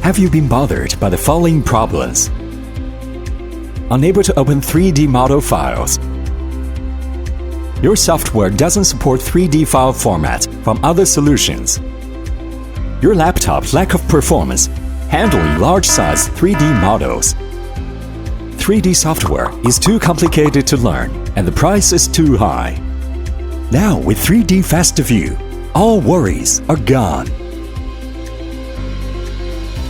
Have you been bothered by the following problems? Unable to open 3D model files. Your software doesn't support 3D file formats from other solutions. Your laptop lack of performance handling large-size 3D models. 3D software is too complicated to learn and the price is too high. Now with 3D FastView, all worries are gone.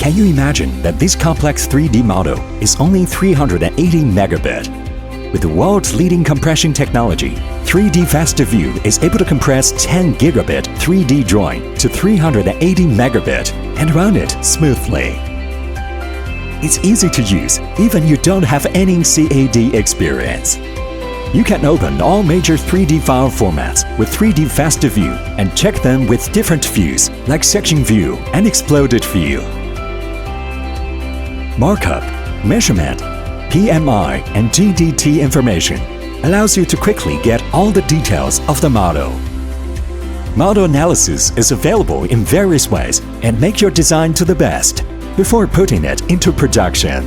Can you imagine that this complex 3D model is only 380 megabit? With the world's leading compression technology, 3D FastView is able to compress 10 gigabit 3D drawing to 380 megabit and run it smoothly. It's easy to use even you don't have any CAD experience. You can open all major 3D file formats with 3D FastView and check them with different views like section view and exploded view. Markup, measurement, PMI and GDT information allows you to quickly get all the details of the model. Model analysis is available in various ways and make your design to the best before putting it into production.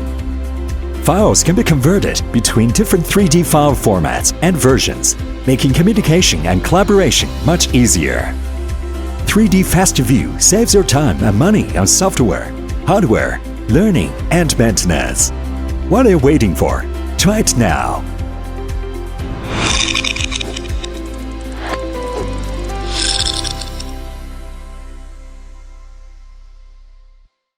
Files can be converted between different 3D file formats and versions, making communication and collaboration much easier. 3D FastView saves your time and money on software, hardware, learning and maintenance. What are you waiting for? Try it now!